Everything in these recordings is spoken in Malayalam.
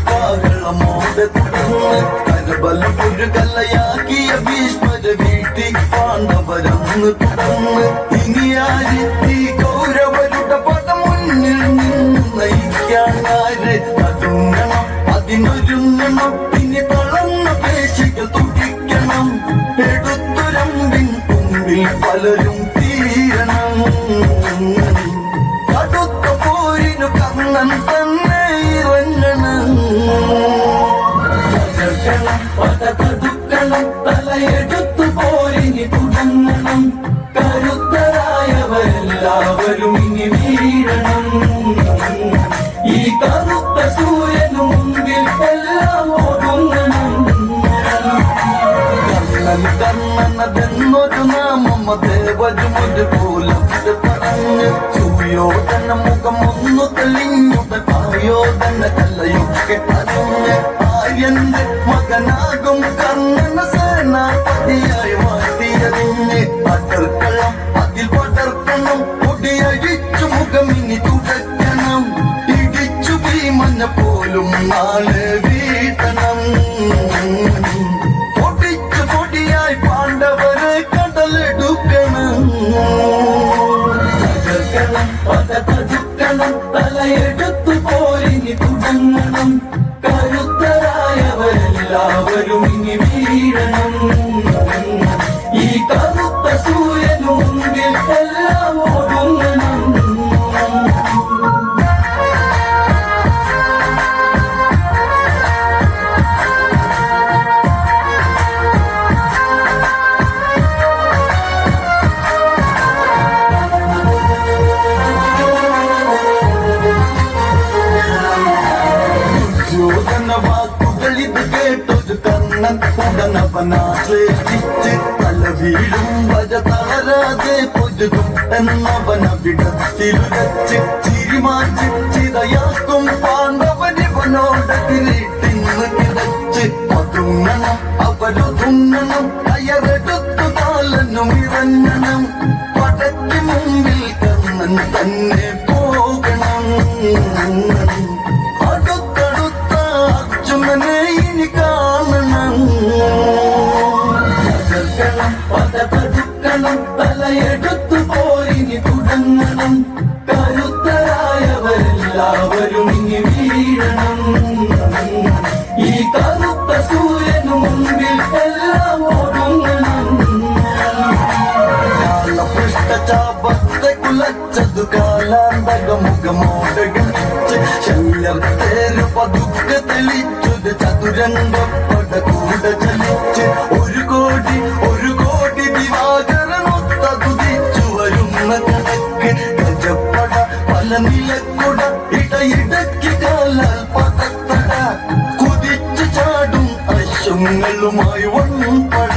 കാഹളമോടെ തുടർന്ന് കരബലം ഒരു കലയാക്കിയ ഭീഷ്മര വീട്ടിൽ പാണ്ഡവരന്ന് തുടർന്ന് ഇനിയാര് ഈ കൗരവരുടെ പടം മുന്നിൽ നിന്ന് നയിക്കാനാര് അതുങ്ങണം അതിനൊരുങ്ങണം ഇനി തളർന്ന പേശികൾ തുടിക്കണം എടുത്തുരമ്പിൻ തുമ്പിൽ പലരും തീരണം കടുത്ത പോരിനു കണ്ണൻ തന്നെ ഇറങ്ങണം പതകടുക്കണം തലയെടുത്തു പോരിനി തുടങ്ങണം കരുത്തരായവരെല്ലാവരും ഇനി വീഴണം ഈ കറുത്ത സൂര്യനു മുമ്പിൽ എല്ലാം ഒടുങ്ങണം കർണനതെന്നൊരു നാമം ദേവരുമൊരു പോലും പറഞ്ഞ് സൂര്യോധന മുഖം ഒന്നു തെളിഞ്ഞുടൻ ആയോധന കലയൊക്കെ അറിഞ്ഞ് ആര്യന്റെ മകനാകും കർണന സേനാപതിയായി മാറ്റിയറിഞ്ഞ് പടർക്കണം അതിൽ പടർക്കണം പൊടിയഴിച്ചു മുഖം ഇനി തുടയ്ക്കണം ഇടിച്ചു ഭീമന പോലും നാളെ വീട്ടണം പൊടിച്ചു പൊടിയായി പാണ്ഡവരെ കടലെടുക്കണം പതകടുക്കണം തലയെടുത്തു പോരിനി തുടങ്ങണം കരുത്തരായവരെല്ലാവരും ഇനി വീഴണം ഈ കറുത്ത സൂര്യനു മുമ്പിൽ എല്ലാം ഒടുങ്ങണം വാക്കുകളിത് കേട്ടൊരു കണ്ണൻ ഉടനവനാശ്ലേഷിച്ച് തല വീഴും വര തളരാതെ പൊരുതും എന്നവനവിടത്തിലുരച്ച് ചിരിമാച്ച് ചിതയാക്കും പാണ്ഡവനിവനോടതിരിട്ടിന്ന് കിടച്ച് ഒതുങ്ങണം അവരൊതുങ്ങണം കയറെടുത്തു കാലനും ഇറങ്ങണം പടയ്ക്ക് മുമ്പിൽ കണ്ണൻ തന്നെ പോകണം ഇനി കാണണം പതകടുക്കണം തലയെടുത്തു പോരിനി തുടങ്ങണം കരുത്തരായവരെല്ലാവരും ഇനി വീഴണം ഈ കറുത്ത സൂര്യനു മുമ്പിൽ എല്ലാം ഒടുങ്ങണം പൃഷ്ഠചാപത്തെ കുലച്ചതു കാലാന്തകമുഖമോടെ ഗണിച്ച് ശല്യം തേരു പതുക്കെ തെളിച്ചൊരു ചതുരംഗപ്പട കൂടെ ചലിച്ച് ഒരു കോടി ദിവാകരനൊത്തതുതിച്ചു വരുന്ന കണക്ക് ഗജപ്പട പല നിലക്കുട ഇടയിടയ്ക്ക് കാലാൽ പതത്തട കുതിച്ചു ചാടും അശ്വങ്ങളുമായി വൻപട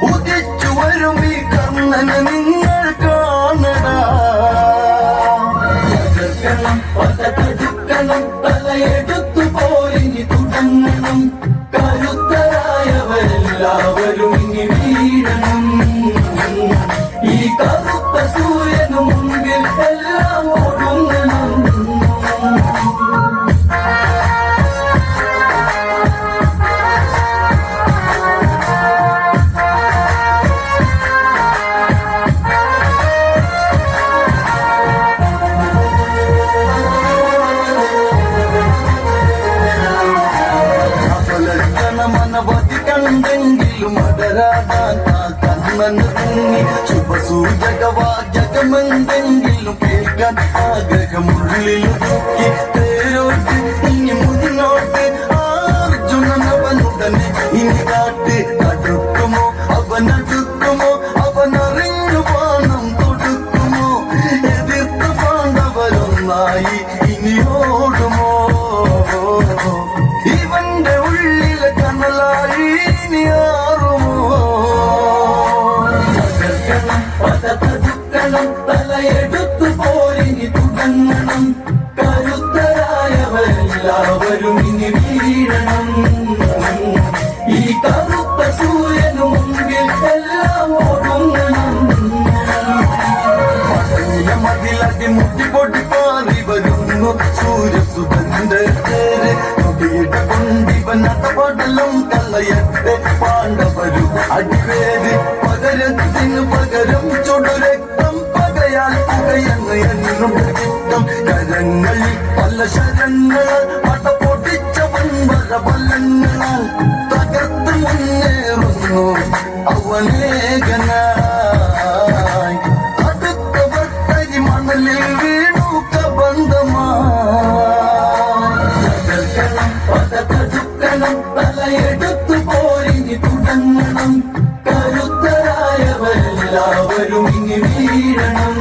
ഉദിച്ചു വരും ഈ കർണനെ നിങ്ങൾ കാണടാ പതകടുക്കണം തലയെടുത്തു പോരിനി തുടങ്ങണം കരുത്തരായവരെല്ലാവരും ഇനി വീഴണം ഈ കറുത്ത സൂര്യനു മുമ്പിൽ എല്ലാം ഒടുങ്ങണം െങ്കിലും അടരാടാൻ കണ്ണന് തങ്ങി ശുഭസൂചകവാചകമെന്തെങ്കിലും കേൾക്കാൻ ആഗ്രഹമുള്ളിലൊതുക്കി തേരോട്ട് ഇനി മുന്നോട്ട് അർജുനനവനുടനെ ഇനി കാട്ട് അടുക്കുമോ അവനടുക്കുമോ അവനറിഞ്ഞു പാണം തൊടുക്കുമോ എതിർത്ത് പാണ്ഡവരൊന്നായി ഇനി ഓടുമോ ഇവന്റെ ഉള്ളിലെ കനലായി ഇനി ആറുമോ പതകടുക്കണം തലയെടുത്തു പോരിനി തുടങ്ങണം കരുത്തരായവരെല്ലാവരും ഇനി വീഴണം ഈ കറുത്ത സൂര്യനു മുമ്പിൽ എല്ലാം ഒടുങ്ങണം മതിലടി മുട്ടിപ്പൊട്ടി പാറി വരുന്നു സൂര്യസുതന്റെ പേര് കൊടിയുടെ കൊണ്ടിവനത പടലം കളയട്ടെ പാണ്ഡവരു അടിവേര് പകരത്തിനു പകരം ചുടുരക്തം പകയാൽ പുകയെന്ന് എന്നും ചിത്തം കരങ്ങളിൽ പല ശരങ്ങളാൽ പട പൊട്ടിച്ചവൻ വരബലങ്ങളാൽ തകർത്ത് മുന്നേറുന്നു അവനേകനായി അടുത്തവർ കരിമണലിൽ വീണു കബന്ധമായി പതകടുക്കണം തലയെടുത്തു പോരിഞ്ഞു തുടങ്ങണം കരുത്തരായവരെല്ലാവരും ഇനി വീഴണം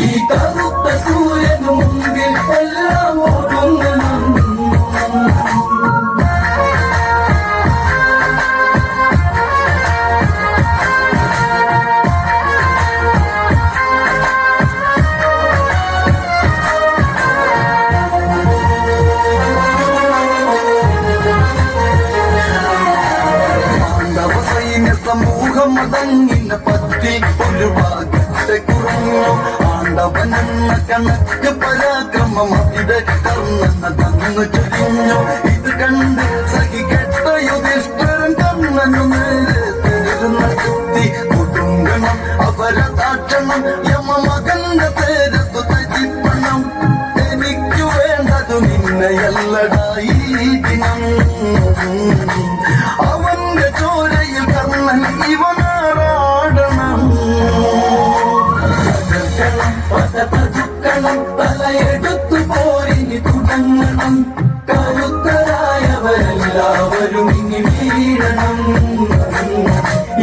ഈ കറുത്ത സൂര്യനു മുമ്പിൽ എല്ലാം ഒടുങ്ങണം സമൂഹം അതങ്ങിന പറ്റി ഒരു ഭാഗത്തെ കുറഞ്ഞു ആണ്ടവനെന്ന കണക്ക് പരാക്രമം അവിടെ കർണന തന്നു ചൊരിഞ്ഞു ഇത് കണ്ട് സഹികെട്ട യുധിഷ്ഠിരൻ കർണനു നേരെ തേരുന്ന ശക്തി കൊടുങ്കണം അവരെ താക്ഷണം യമമകന്റെ തേരത്തു തജിപ്പണം എനിക്ക് വേണ്ടതു നിന്നെയല്ലടാ ഈ ദിനം അവന്റെ ചോരയിൽ കർണൻ ഇവനാറാടണം പതകടുക്കണം തലയെടുത്തു പോരിഞ്ഞു തുടങ്ങണം കരുത്തരായവരെല്ലാവരും ഇനി വീഴണം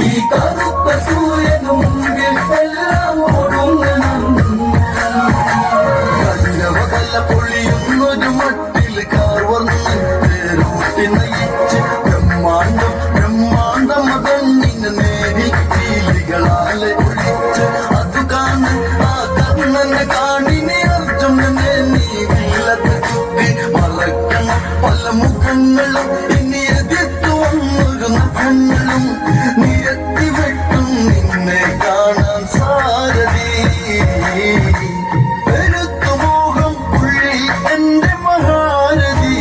ഈ കറുത്ത സൂര്യനു മുമ്പിൽ എല്ലാം ഒടുങ്ങണം കല്ലവകല്ല പൊളിയുന്നൊരു മട്ടിൽ കാർവർണ്ണൻ പേരൂട്ടി നയിച്ച് ബ്രഹ്മാണ്ടം അതന്നിന് നേരി കീലികളാലെ ഒഴിച്ച് അത് കാണു ആ കർണനെ കാണിനെ അർജുനനെ നീ വീലത്ത് കുത്തി മറക്കണം പല മുഖങ്ങളും ഇനി എതിർത്തു വന്നൊരു നഖങ്ങളും നിരത്തി വെട്ടും നിന്നെ കാണാൻ സാരഥി പെരുത്തു മോഹം പുള്ളി എന്റെ മഹാരഥി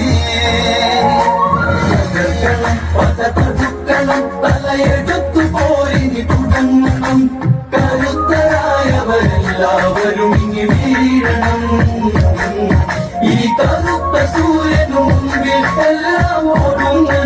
പതകടുക്കണം തലയെടുത്തു പോരിഞ്ഞു തുടങ്ങണം കരുത്തരായവരെല്ലാവരും ഇനി വീഴണം ഈ കറുത്ത സൂര്യനു മുമ്പിൽ എല്ലാം ഒടുങ്ങണം